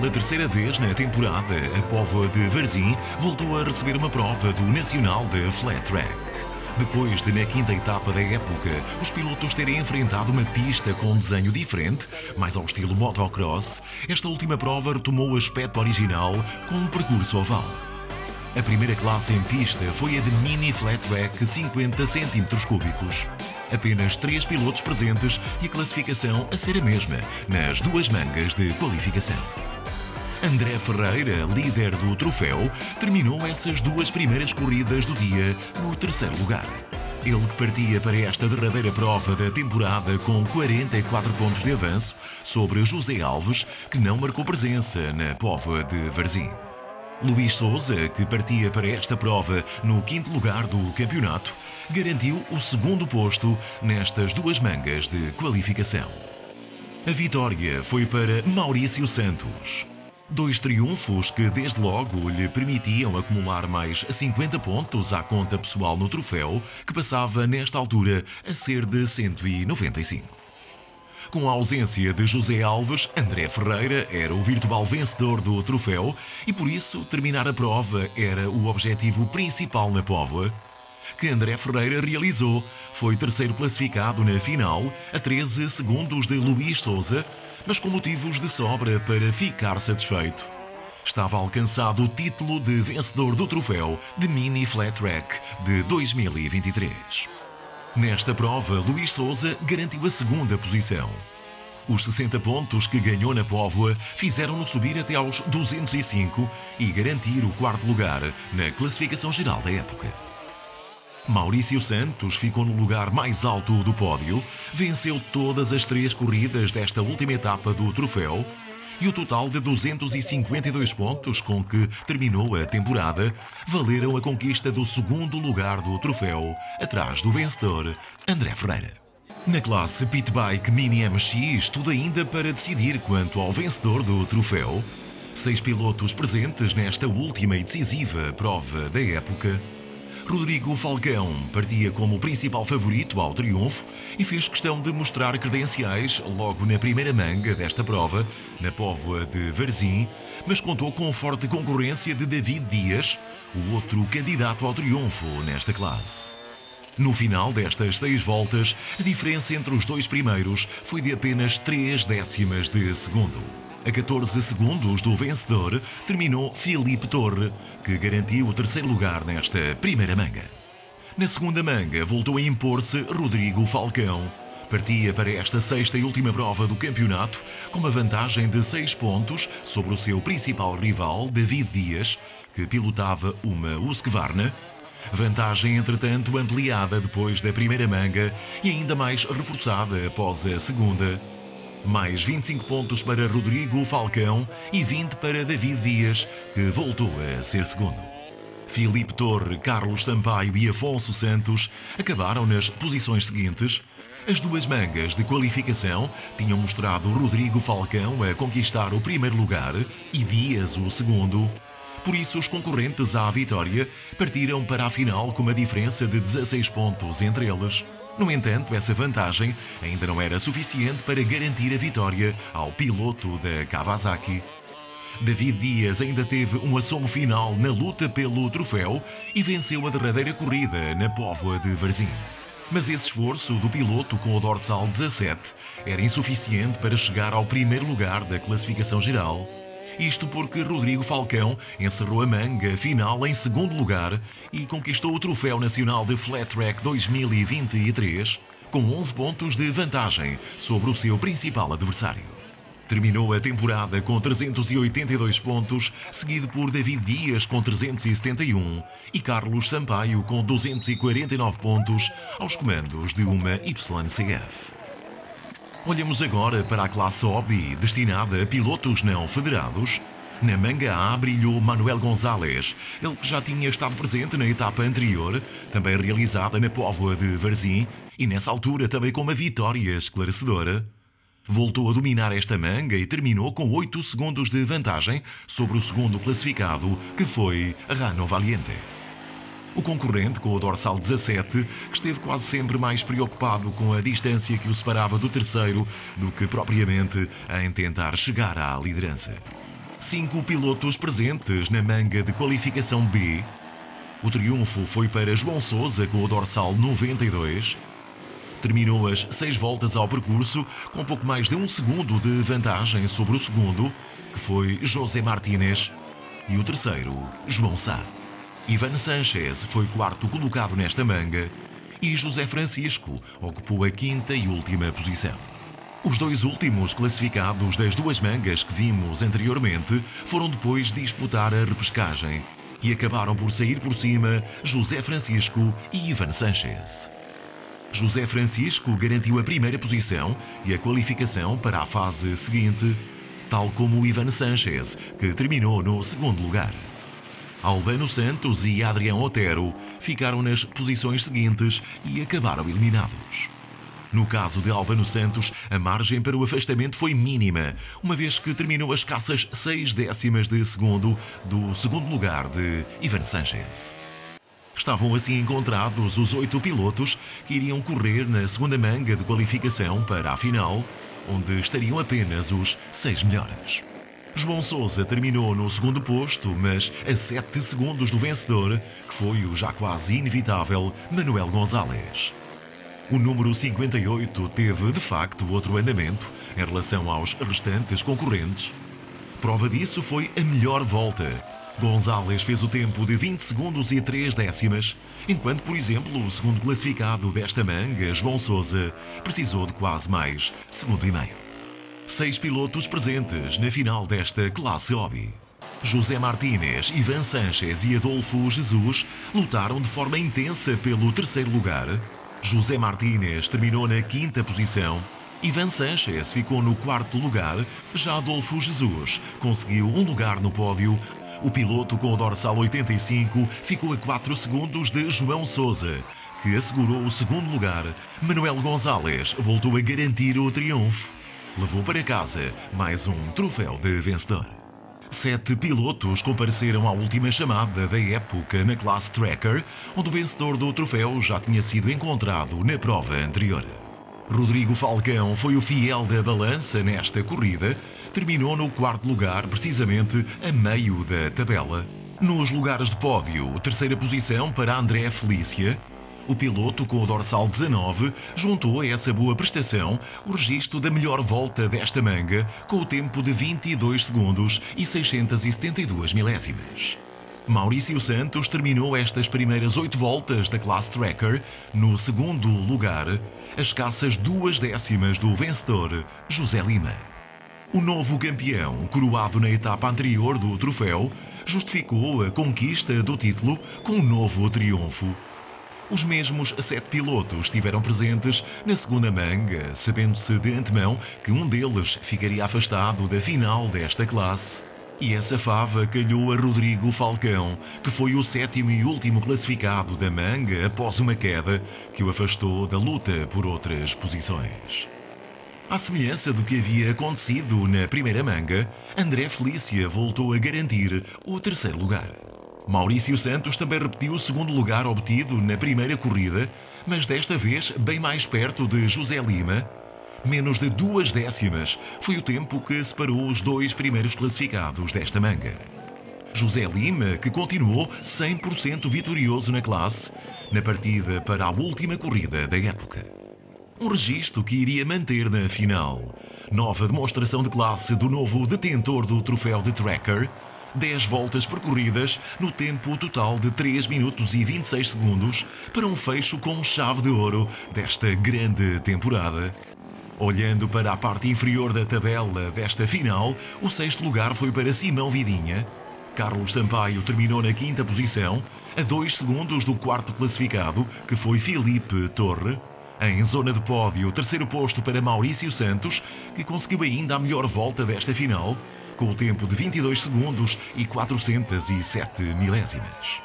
Pela terceira vez na temporada, a Póvoa de Varzim voltou a receber uma prova do Nacional de Flat Track. Depois de, na quinta etapa da época, os pilotos terem enfrentado uma pista com um desenho diferente, mais ao estilo motocross, esta última prova retomou o aspecto original com um percurso oval. A primeira classe em pista foi a de Mini Flat Track 50 cm3. Apenas 3 pilotos presentes e a classificação a ser a mesma nas duas mangas de qualificação. André Ferreira, líder do troféu, terminou essas duas primeiras corridas do dia no terceiro lugar. Ele que partia para esta derradeira prova da temporada com 44 pontos de avanço sobre José Alves, que não marcou presença na Póvoa de Varzim. Luís Souza, que partia para esta prova no quinto lugar do campeonato, garantiu o segundo posto nestas duas mangas de qualificação. A vitória foi para Maurício Santos. 2 triunfos que desde logo lhe permitiam acumular mais 50 pontos à conta pessoal no troféu, que passava nesta altura a ser de 195. Com a ausência de José Alves, André Ferreira era o virtual vencedor do troféu e por isso terminar a prova era o objetivo principal na Póvoa, que André Ferreira realizou. Foi terceiro classificado na final, a 13 segundos de Luís Souza, mas com motivos de sobra para ficar satisfeito. Estava alcançado o título de vencedor do troféu de Mini Flat Track de 2023. Nesta prova, Luís Souza garantiu a segunda posição. Os 60 pontos que ganhou na Póvoa fizeram-no subir até aos 205 e garantir o quarto lugar na classificação geral da época. Maurício Santos ficou no lugar mais alto do pódio, venceu todas as 3 corridas desta última etapa do troféu e o total de 252 pontos com que terminou a temporada valeram a conquista do segundo lugar do troféu, atrás do vencedor, André Ferreira. Na classe Pit Bike Mini MX, tudo ainda para decidir quanto ao vencedor do troféu. 6 pilotos presentes nesta última e decisiva prova da época. Rodrigo Falcão partia como principal favorito ao triunfo e fez questão de mostrar credenciais logo na primeira manga desta prova, na Póvoa de Varzim, mas contou com forte concorrência de David Dias, o outro candidato ao triunfo nesta classe. No final destas 6 voltas, a diferença entre os 2 primeiros foi de apenas 3 décimas de segundo. A 14 segundos do vencedor terminou Filipe Torre, que garantiu o terceiro lugar nesta primeira manga. Na segunda manga voltou a impor-se Rodrigo Falcão. Partia para esta sexta e última prova do campeonato com uma vantagem de 6 pontos sobre o seu principal rival, David Dias, que pilotava uma Husqvarna. Vantagem, entretanto, ampliada depois da primeira manga e ainda mais reforçada após a segunda. Mais 25 pontos para Rodrigo Falcão e 20 para David Dias, que voltou a ser segundo. Filipe Torre, Carlos Sampaio e Afonso Santos acabaram nas posições seguintes. As duas mangas de qualificação tinham mostrado Rodrigo Falcão a conquistar o primeiro lugar e Dias o segundo. Por isso, os concorrentes à vitória partiram para a final com uma diferença de 16 pontos entre eles. No entanto, essa vantagem ainda não era suficiente para garantir a vitória ao piloto da Kawasaki. David Dias ainda teve um assomo final na luta pelo troféu e venceu a derradeira corrida na Póvoa de Varzim. Mas esse esforço do piloto com o dorsal 17 era insuficiente para chegar ao primeiro lugar da classificação geral. Isto porque Rodrigo Falcão encerrou a manga final em segundo lugar e conquistou o Troféu Nacional de Flat Track 2023 com 11 pontos de vantagem sobre o seu principal adversário. Terminou a temporada com 382 pontos, seguido por David Dias com 371 e Carlos Sampaio com 249 pontos aos comandos de uma YCF. Olhamos agora para a classe Hobby, destinada a pilotos não federados. Na manga A brilhou Manuel Gonzalez, ele que já tinha estado presente na etapa anterior, também realizada na Póvoa de Varzim, e nessa altura também com uma vitória esclarecedora. Voltou a dominar esta manga e terminou com 8 segundos de vantagem sobre o segundo classificado, que foi Rano Valiente. O concorrente, com o dorsal 17, que esteve quase sempre mais preocupado com a distância que o separava do terceiro do que propriamente em tentar chegar à liderança. 5 pilotos presentes na manga de qualificação B. O triunfo foi para João Sousa com o dorsal 92. Terminou as 6 voltas ao percurso com pouco mais de 1 segundo de vantagem sobre o segundo, que foi José Martínez, e o terceiro, João Sá. Ivan Sanchez foi quarto colocado nesta manga e José Francisco ocupou a quinta e última posição. Os dois últimos classificados das duas mangas que vimos anteriormente foram depois disputar a repescagem e acabaram por sair por cima José Francisco e Ivan Sanchez. José Francisco garantiu a primeira posição e a qualificação para a fase seguinte, tal como Ivan Sanchez, que terminou no segundo lugar. Albano Santos e Adrião Otero ficaram nas posições seguintes e acabaram eliminados. No caso de Albano Santos, a margem para o afastamento foi mínima, uma vez que terminou a escassas 6 décimas de segundo do segundo lugar de Ivan Sanchez. Estavam assim encontrados os 8 pilotos que iriam correr na segunda manga de qualificação para a final, onde estariam apenas os 6 melhores. João Sousa terminou no segundo posto, mas a 7 segundos do vencedor, que foi o já quase inevitável Manuel Gonzalez. O número 58 teve, de facto, outro andamento em relação aos restantes concorrentes. Prova disso foi a melhor volta. Gonzalez fez o tempo de 20 segundos e 3 décimas, enquanto, por exemplo, o segundo classificado desta manga, João Sousa, precisou de quase mais segundo e meio. 6 pilotos presentes na final desta classe hobby. José Martínez, Ivan Sanchez e Adolfo Jesus lutaram de forma intensa pelo terceiro lugar. José Martínez terminou na quinta posição, Ivan Sanchez ficou no quarto lugar, já Adolfo Jesus conseguiu um lugar no pódio. O piloto com o dorsal 85 ficou a 4 segundos de João Sousa, que assegurou o segundo lugar. Manuel Gonzalez voltou a garantir o triunfo. Levou para casa mais um troféu de vencedor. 7 pilotos compareceram à última chamada da época na classe Tracker, onde o vencedor do troféu já tinha sido encontrado na prova anterior. Rodrigo Falcão foi o fiel da balança nesta corrida, terminou no quarto lugar, precisamente a meio da tabela. Nos lugares de pódio, terceira posição para André Felícia. O piloto com o dorsal 19 juntou a essa boa prestação o registro da melhor volta desta manga, com o tempo de 22 segundos e 672 milésimas. Maurício Santos terminou estas primeiras 8 voltas da classe Tracker no segundo lugar, a escassas 2 décimas do vencedor José Lima. O novo campeão, coroado na etapa anterior do troféu, justificou a conquista do título com um novo triunfo. Os mesmos 7 pilotos estiveram presentes na segunda manga, sabendo-se de antemão que um deles ficaria afastado da final desta classe. E essa fava calhou a Rodrigo Falcão, que foi o 7º e último classificado da manga após uma queda que o afastou da luta por outras posições. À semelhança do que havia acontecido na primeira manga, André Felícia voltou a garantir o terceiro lugar. Maurício Santos também repetiu o segundo lugar obtido na primeira corrida, mas desta vez bem mais perto de José Lima. Menos de 2 décimas foi o tempo que separou os 2 primeiros classificados desta manga. José Lima, que continuou 100% vitorioso na classe, na partida para a última corrida da época. Um registro que iria manter na final. Nova demonstração de classe do novo detentor do troféu de Tracker. 10 voltas percorridas no tempo total de 3 minutos e 26 segundos para um fecho com chave de ouro desta grande temporada. Olhando para a parte inferior da tabela desta final, o 6º lugar foi para Simão Vidinha. Carlos Sampaio terminou na 5ª posição, a 2 segundos do 4º classificado, que foi Filipe Torre. Em zona de pódio, o 3º posto para Maurício Santos, que conseguiu ainda a melhor volta desta final, com o tempo de 22 segundos e 407 milésimas.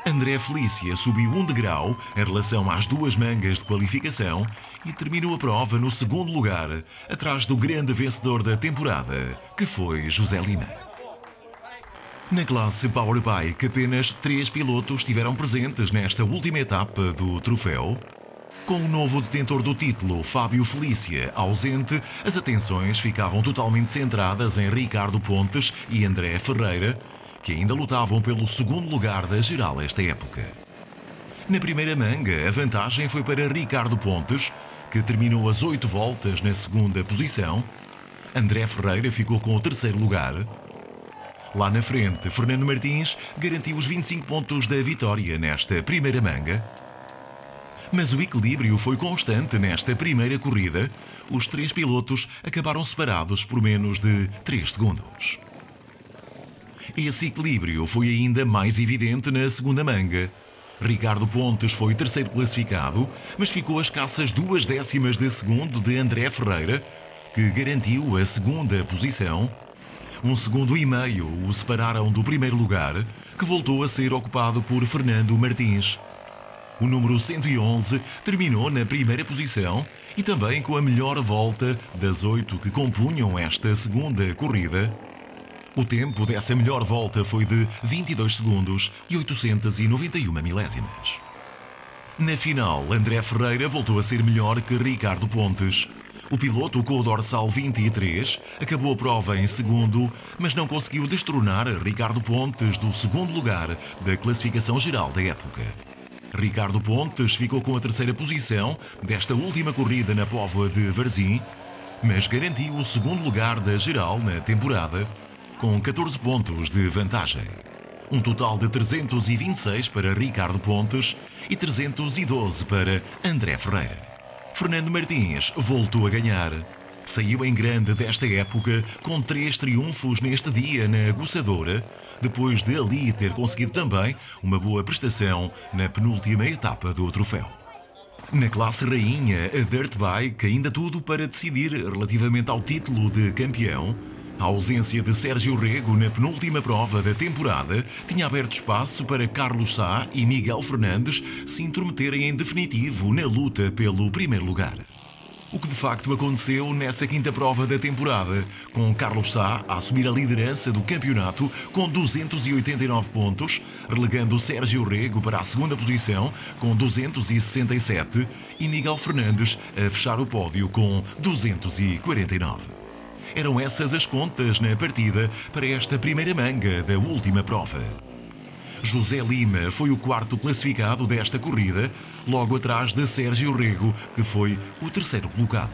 André Felícia subiu um degrau em relação às 2 mangas de qualificação e terminou a prova no segundo lugar, atrás do grande vencedor da temporada, que foi José Lima. Na classe Powerbike, apenas 3 pilotos estiveram presentes nesta última etapa do troféu. Com o novo detentor do título, Fábio Felícia, ausente, as atenções ficavam totalmente centradas em Ricardo Pontes e André Ferreira, que ainda lutavam pelo segundo lugar da geral esta época. Na primeira manga, a vantagem foi para Ricardo Pontes, que terminou as 8 voltas na segunda posição. André Ferreira ficou com o terceiro lugar. Lá na frente, Fernando Martins garantiu os 25 pontos da vitória nesta primeira manga. Mas o equilíbrio foi constante nesta primeira corrida. Os 3 pilotos acabaram separados por menos de 3 segundos. Esse equilíbrio foi ainda mais evidente na segunda manga. Ricardo Pontes foi terceiro classificado, mas ficou a escassas 2 décimas de segundo de André Ferreira, que garantiu a segunda posição. 1,5 segundo o separaram do primeiro lugar, que voltou a ser ocupado por Fernando Martins. O número 111 terminou na primeira posição e também com a melhor volta das 8 que compunham esta segunda corrida. O tempo dessa melhor volta foi de 22 segundos e 891 milésimas. Na final, André Ferreira voltou a ser melhor que Ricardo Pontes. O piloto com o dorsal 23 acabou a prova em segundo, mas não conseguiu destronar Ricardo Pontes do segundo lugar da classificação geral da época. Ricardo Pontes ficou com a terceira posição desta última corrida na Póvoa de Varzim, mas garantiu o segundo lugar da geral na temporada, com 14 pontos de vantagem. Um total de 326 para Ricardo Pontes e 312 para André Ferreira. Fernando Martins voltou a ganhar. Saiu em grande desta época com 3 triunfos neste dia na Aguçadora, depois de ali ter conseguido também uma boa prestação na penúltima etapa do troféu. Na classe rainha, a Dirt Bike, ainda tudo para decidir relativamente ao título de campeão. A ausência de Sérgio Rego na penúltima prova da temporada tinha aberto espaço para Carlos Sá e Miguel Fernandes se intrometerem em definitivo na luta pelo primeiro lugar. O que de facto aconteceu nessa quinta prova da temporada, com Carlos Sá a assumir a liderança do campeonato com 289 pontos, relegando Sérgio Rego para a segunda posição com 267 e Miguel Fernandes a fechar o pódio com 249. Eram essas as contas na partida para esta primeira manga da última prova. José Lima foi o quarto classificado desta corrida, logo atrás de Sérgio Rego, que foi o terceiro colocado.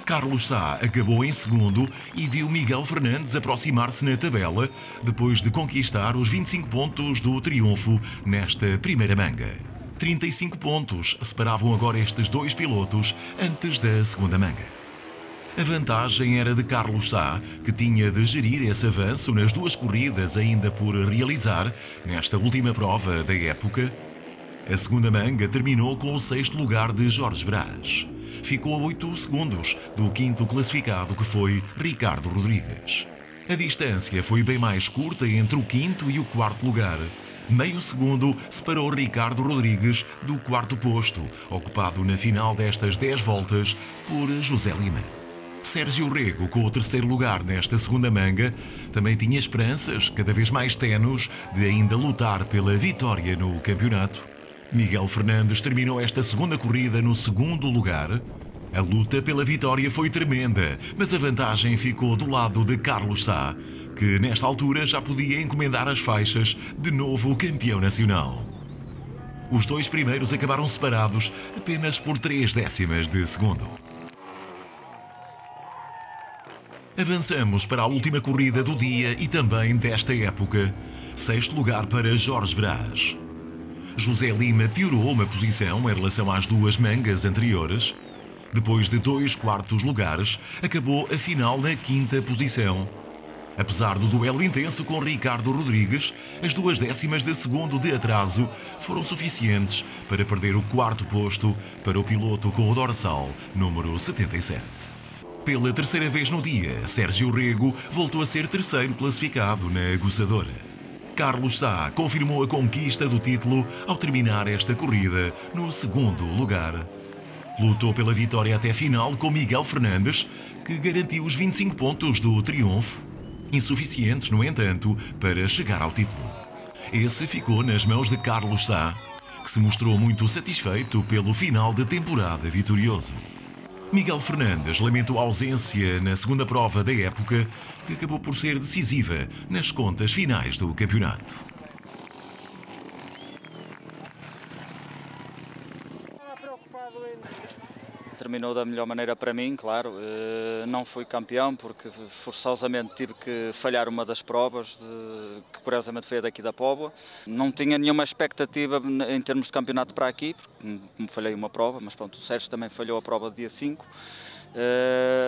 Carlos Sá acabou em segundo e viu Miguel Fernandes aproximar-se na tabela, depois de conquistar os 25 pontos do triunfo nesta primeira manga. 35 pontos separavam agora estes 2 pilotos antes da segunda manga. A vantagem era de Carlos Sá, que tinha de gerir esse avanço nas 2 corridas ainda por realizar nesta última prova da época. A segunda manga terminou com o 6º lugar de Jorge Brás. Ficou a 8 segundos do 5º classificado, que foi Ricardo Rodrigues. A distância foi bem mais curta entre o 5º e o 4º lugar. Meio segundo separou Ricardo Rodrigues do 4º posto, ocupado na final destas 10 voltas por José Lima. Sérgio Rego, com o terceiro lugar nesta segunda manga, também tinha esperanças, cada vez mais tenues, de ainda lutar pela vitória no campeonato. Miguel Fernandes terminou esta segunda corrida no segundo lugar. A luta pela vitória foi tremenda, mas a vantagem ficou do lado de Carlos Sá, que nesta altura já podia encomendar as faixas de novo campeão nacional. Os 2 primeiros acabaram separados apenas por 3 décimas de segundo. Avançamos para a última corrida do dia e também desta época. 6º lugar para Jorge Brás. José Lima piorou uma posição em relação às 2 mangas anteriores. Depois de 2 quartos lugares, acabou a final na 5ª posição. Apesar do duelo intenso com Ricardo Rodrigues, as 2 décimas de segundo de atraso foram suficientes para perder o 4º posto para o piloto com o dorsal número 77. Pela terceira vez no dia, Sérgio Rego voltou a ser terceiro classificado na Aguçadora. Carlos Sá confirmou a conquista do título ao terminar esta corrida no 2º lugar. Lutou pela vitória até final com Miguel Fernandes, que garantiu os 25 pontos do triunfo, insuficientes, no entanto, para chegar ao título. Esse ficou nas mãos de Carlos Sá. que se mostrou muito satisfeito pelo final de temporada vitorioso. Miguel Fernandes lamentou a ausência na segunda prova da época, que acabou por ser decisiva nas contas finais do campeonato. Terminou da melhor maneira para mim, claro. Não fui campeão porque forçosamente tive que falhar uma das provas, que curiosamente foi a daqui da Póvoa. Não tinha nenhuma expectativa em termos de campeonato para aqui, porque me falhei uma prova, mas pronto, o Sérgio também falhou a prova do dia 5.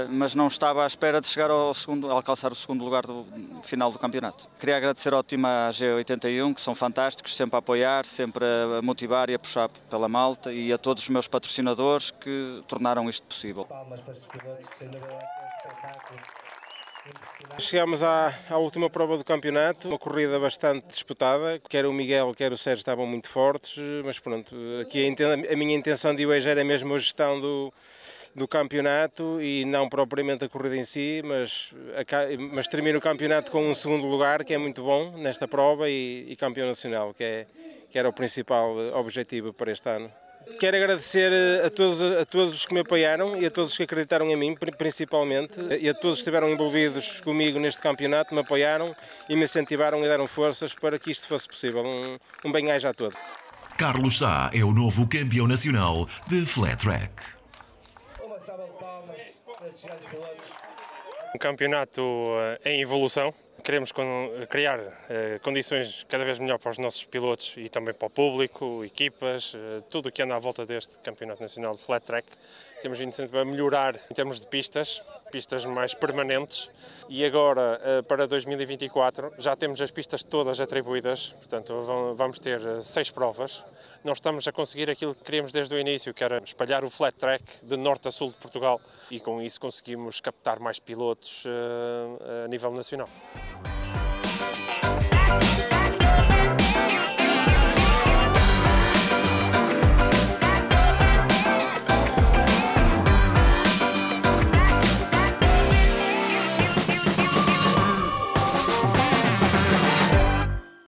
Mas não estava à espera de chegar ao segundo, alcançar o segundo lugar do final do campeonato. Queria agradecer ao time à G81, que são fantásticos, sempre a apoiar, sempre a motivar e a puxar pela malta, e a todos os meus patrocinadores que tornaram isto possível. Chegámos à última prova do campeonato, uma corrida bastante disputada, quer o Miguel, quer o Sérgio estavam muito fortes, mas pronto, aqui a minha intenção de hoje era mesmo a gestão do campeonato e não propriamente a corrida em si, mas termino o campeonato com um segundo lugar, que é muito bom nesta prova, e campeão nacional, que era o principal objetivo para este ano. Quero agradecer a todos os que me apoiaram e a todos os que acreditaram em mim, principalmente, e a todos que estiveram envolvidos comigo neste campeonato, me apoiaram e me incentivaram e deram forças para que isto fosse possível. Um bem-aja a todos. Carlos Sá é o novo campeão nacional de Flat Track. Um campeonato em evolução. Queremos criar condições cada vez melhor para os nossos pilotos e também para o público, equipas, tudo o que anda à volta deste Campeonato Nacional de Flat Track. Temos vindo sempre a melhorar em termos de pistas mais permanentes, e agora para 2024 já temos as pistas todas atribuídas, portanto vamos ter 6 provas. Nós estamos a conseguir aquilo que queríamos desde o início, que era espalhar o Flat Track de norte a sul de Portugal, e com isso conseguimos captar mais pilotos a nível nacional.